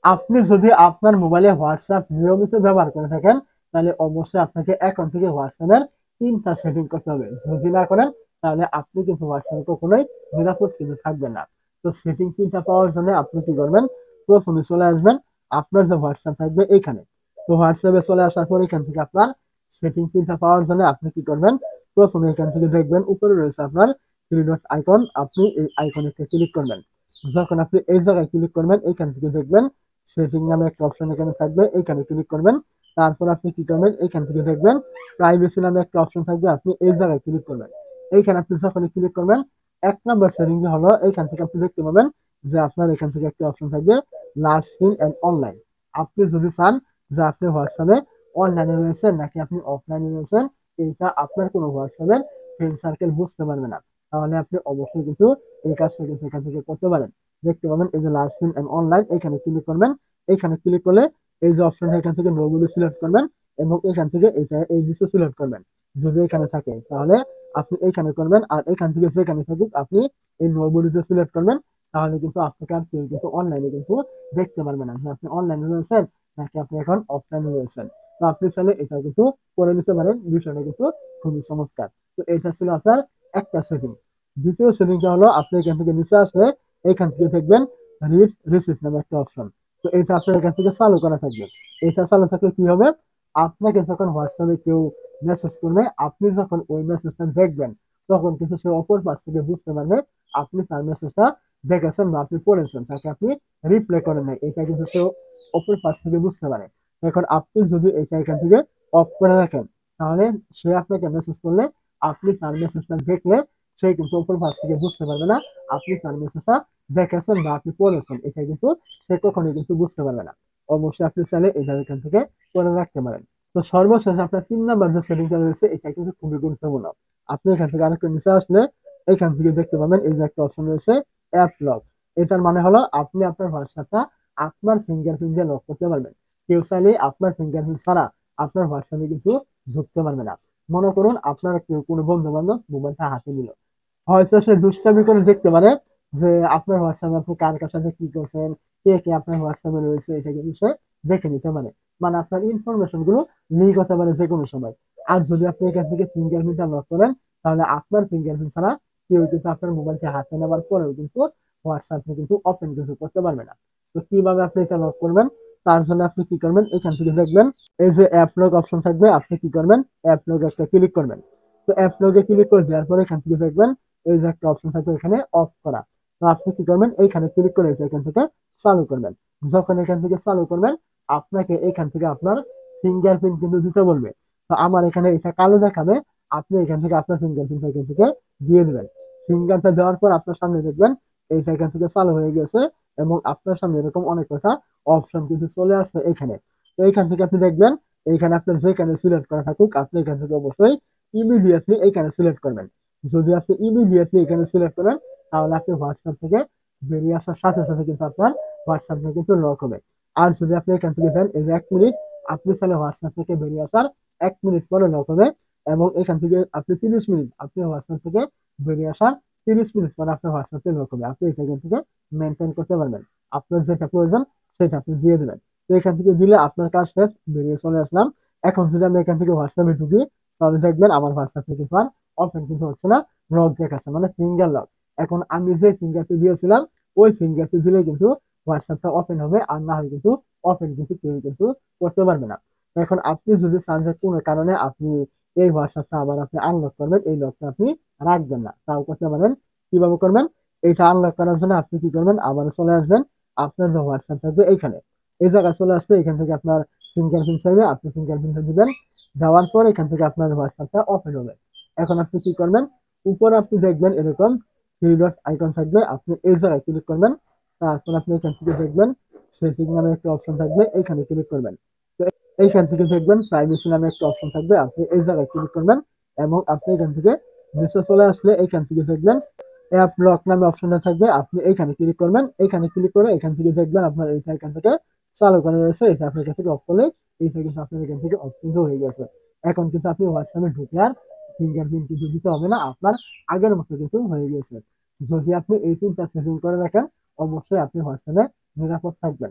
আপনি যদি আপনার মোবাইলে হোয়াটসঅ্যাপ নিয়মিত ব্যবহার করে থাকেন, তাহলে অবশ্যই আপনাকে এখন থেকে হোয়াটসঅ্যাপের ৩ টা সেটিং করতে হবে। যদি না করেন, তাহলে আপনি কিন্তু হোয়াটসঅ্যাপে কখনোই নিরাপদ কিন্তু থাকবেন না। তো সেটিং ৩ টা পাওয়ার জন্য আপনি কি করবেন? প্রথমে চলে আসবেন আপনার যে হোয়াটসঅ্যাপ থাকবে এইখানে। তো হোয়াটসঅ্যাপে চলে আসার পর এখান থেকে আপনার সেটিং ৩ টা পাওয়ার জন্য আপনি কি করবেন? প্রথমে এখান থেকে দেখবেন উপরে রয়েছে আপনার 3 ডট আইকন। আপনি এই আইকনে একটা ক্লিক করবেন। যখন আপনি এই জায়গায় ক্লিক করবেন, এখান থেকে দেখবেন সেটিং নামে একটা অপশন এখানে থাকবে, এখানে ক্লিক করবেন। তারপর আপনি কি করবেন? এখান থেকে দেখবেন প্রাইভেসি নামে একটা অপশন থাকবে, আপনি এই জায়গায় ক্লিক করবেন। এইখানে আপনি যখনই ক্লিক করবেন, ১ নম্বর সেটিং হলো এইখান থেকে আপনি দেখতে পাবেন যে আপনার এখান থেকে একটা অপশন থাকবে লাস্ট সিন এন্ড অনলাইন। আপনি যদি চান যে আপনি হোয়াটসঅ্যাপে অনলাইনে রয়েছেন নাকি আপনি অফলাইনে রয়েছেন, এইটা আপনার কোনো হোয়াটসঅ্যাপের ফ্রেন্ড সার্কেল বুঝতে পারবে না। তাহলে আপনি অবশ্যই কিন্তু এই কাজটা কিন্তু এখান থেকে করতে পারেন। দেখতে পাবেন এই যে লাস্ট সিন এন্ড অনলাইন, এখানে ক্লিক করবেন। এখানে ক্লিক করলে এই যে অপশনটা এখান থেকে নো বলে সিলেক্ট করবেন এবং এখান থেকে এটা এই নিচে সিলেক্ট করবেন। যদি এখানে থাকে তাহলে আপনি এখানে করবেন, আর এখান থেকে যেখানে থাকুক আপনি এই নো বলিতে সিলেক্ট করবেন। তাহলে কিন্তু আপনাকে আর কেউ কিন্তু অনলাইনে কিন্তু দেখতে পারবে না যে আপনি অনলাইনে রয়েছেন নাকি আপনি এখন অফলাইনে রয়েছেন। তো আপনি চাইলে এটা কিন্তু করে নিতে পারেন, বিষয়টা কিন্তু খুবই চমৎকার। তো এটা ছিল আপনার একটা সেটিং। দ্বিতীয় সেটিংটা হলো আপনি এখান থেকে নিচে আসলে এখান থেকে দেখবেন রিড রিসিপ্ট নামে একটা অপশন। তো এটা আপনার এখান থেকে চালু করা থাকবে। এটা চালু থাকলে কি হবে? আপনাকে যখন হোয়াটসঅ্যাপে কেউ মেসেজ করবে, আপনি যখন ওই মেসেজটা দেখবেন, তখন কিন্তু সে অপর পাশ থেকে বুঝতে পারবে আপনি তার মেসেজটা দেখেছেন বা আপনি পড়েছেন, তাকে আপনি রিপ্লাই করেন নাই। এটা কিন্তু সে অপর পাশ থেকে বুঝতে পারে। এখন আপনি যদি এটা এখান থেকে অফ করে রাখেন, তাহলে সে আপনাকে মেসেজ করলে আপনি তার মেসেজটা দেখলে সে কিন্তু অপর পাশ থেকে বুঝতে পারবে না আপনি তার মেসেজটা দেখেছেন বা আপনি পড়েছেন। এটা কিন্তু সে কখনোই কিন্তু বুঝতে পারবে না। অবশ্যই আপনি চাইলে এটা এখান থেকে করে রাখতে পারেন। তো সর্বশেষ আপনার ৩ নম্বর যে সেটিংটা রয়েছে, এটা কিন্তু খুবই গুরুত্বপূর্ণ। আপনি এখান থেকে আরেকটু নিচে আসলে এখান থেকে দেখতে পাবেন এই যে একটা অপশন রয়েছে অ্যাপ লক। এটার মানে হলো আপনি আপনার হোয়াটসঅ্যাপটা আপনার ফিঙ্গারপ্রিন্ট দিয়ে লক করতে পারবেন। কেউ চাইলে আপনার ফিঙ্গারপ্রিন্ট ছাড়া আপনার হোয়াটসঅ্যাপে কিন্তু ঢুকতে পারবে না। মনে করুন আপনার কেউ কোনো বন্ধু বান্ধব মোবাইলটা হাতে নিল, হয়তো সে দুষ্টামি করে দেখতে পারে যে আপনার হোয়াটসঅ্যাপে আপনি কার কার সাথে কি করছেন, কে কে আপনার হোয়াটসঅ্যাপে রয়েছে, এটা কিন্তু সে দেখে নিতে পারে। মানে আপনার ইনফরমেশন গুলো লিক হতে পারে যে কোনো সময়। আর যদি আপনি এখান থেকে ফিঙ্গারপ্রিন্টটা লক করেন, তাহলে আপনার ফিঙ্গারপ্রিন্ট ছাড়া কেউ কিন্তু আপনার মোবাইলকে হাতে নেওয়ার পরেও কিন্তু হোয়াটসঅ্যাপে কিন্তু ওপেন কিন্তু করতে পারবে না। তো কিভাবে আপনি এটা লক করবেন? তার জন্য আপনি কি করবেন? এখান থেকে দেখবেন এই যে অ্যাপ লক অপশন থাকবে, আপনি কি করবেন? অ্যাপ লক একটা ক্লিক করবেন। তো অ্যাপ লগে ক্লিক করে দেওয়ার পরে এখান থেকে দেখবেন এই যে একটা অপশন থাকবে এখানে অফ করা। তো আপনি কি করবেন? এইখানে ক্লিক করে এটা এখান থেকে চালু করবেন। যখন এখান থেকে চালু করবেন, আপনাকে এখান থেকে আপনার ফিঙ্গারপ্রিন্ট কিন্তু দিতে বলবে। তো আমার এখানে এটা কালো দেখাবে, আপনি এখান থেকে আপনার ফিঙ্গারপ্রিন্ট এখান থেকে দিয়ে দিবেন। ফিঙ্গারটা দেওয়ার পর আপনার সামনে দেখবেন এইটা এখান থেকে চালু হয়ে গেছে এবং আপনার সামনে এরকম অনেক কটা অপশন কিন্তু চলে আসছে এখানে। তো এইখান থেকে আপনি দেখবেন এইখানে আপনার যেখানে সিলেক্ট করা থাকুক, আপনি এখান থেকে অবশ্যই ইমিডিয়েটলি এইখানে সিলেক্ট করবেন। যদি আপনি ইমিডিয়েটলি এখানে সিলেক্ট করেন, তাহলে আপনি হোয়াটসঅ্যাপ থেকে বেরিয়ে আসার সাথে সাথে কিন্তু আপনার হোয়াটসঅ্যাপটা কিন্তু লক হবে। আর যদি আপনি এখান থেকে দেন এই যে ১ মিনিট, আপনি চাইলে হোয়াটসঅ্যাপ থেকে বেরিয়ে আসার ১ মিনিট পরে লক হবে এবং এখান থেকে আপনি ৩০ মিনিট, আপনি হোয়াটসঅ্যাপ থেকে বেরিয়ে আসার ৩০ মিনিট পরে আপনার হোয়াটসঅ্যাপে লক হবে। আপনি এটা এখান থেকে মেনটেন করতে পারবেন। আপনার যেটা প্রয়োজন সেটা আপনি দিয়ে দেবেন। তো এখান থেকে দিলে আপনার কাজ শেষ, বেরিয়ে চলে আসলাম। এখন যদি আমি এখান থেকে হোয়াটসঅ্যাপে ঢুকি, তাহলে দেখবেন আমার হোয়াটসঅ্যাপ থেকে আর ওপেন কিন্তু হচ্ছে না, লক দেখাচ্ছে, মানে ফিঙ্গার লক। এখন আমি যে ফিঙ্গারটি দিয়েছিলাম ওই ফিঙ্গারটি দিলে কিন্তু হোয়াটসঅ্যাপটা ওপেন হবে, আর না হলে কিন্তু ওপেন কিন্তু কেউ কিন্তু করতে পারবে না। এখন আপনি যদি চান যে কোনো কারণে আপনি এই হোয়াটসঅ্যাপটা আবার আপনি আনলক করবেন, এই লকটা আপনি রাখবেন না, তাও করতে পারেন। কিভাবে করবেন? এইটা আনলক করার জন্য আপনি কি করবেন? আবার চলে আসবেন আপনার যে হোয়াটসঅ্যাপ থাকবে এইখানে, এই জায়গায় চলে আসলে এখান থেকে আপনার ফিঙ্গারপ্রিন্ট চাইবে, আপনি ফিঙ্গারপ্রিন্টটা দিবেন। দেওয়ার পর এখান থেকে আপনার হোয়াটসঅ্যাপটা ওপেন হবে। এখন আপনি কি করবেন? উপরে আপনি দেখবেন এরকম 3 ডট আইকন থাকবে, আপনি এই জায়গায় ক্লিক করবেন। তারপর আপনি এখান থেকে দেখবেন সেটিং নামে একটা অপশন থাকবে, এখানে ক্লিক করবেন। তো এইখান থেকে দেখবেন প্রাইভেসি নামে একটা অপশন থাকবে, আপনি এই জায়গায় ক্লিক করবেন এবং আপনি এখান থেকে নিচে চলে আসলে এখান থেকে দেখবেন অ্যাপ লক নামে অপশনটা থাকবে, আপনি এখানে ক্লিক করবেন। এখানে ক্লিক করে এখান থেকে দেখবেন আপনার এইটা এখান থেকে চালু করা রয়েছে, এটা আপনি এখান থেকে অফ করলে এইটা কিন্তু আপনার এখান থেকে অফ কিন্তু হয়ে গেছে। এখন কিন্তু আপনি হোয়াটসঅ্যাপে ঢুকলে আর ফিঙ্গারপ্রিন্ট কিন্তু দিতে হবে না, আপনার আগের মতো কিন্তু হয়ে গেছে। যদি আপনি এই ৩ টা সেটিং করে রাখেন, অবশ্যই আপনি হোয়াটসঅ্যাপে নিরাপদ থাকবেন।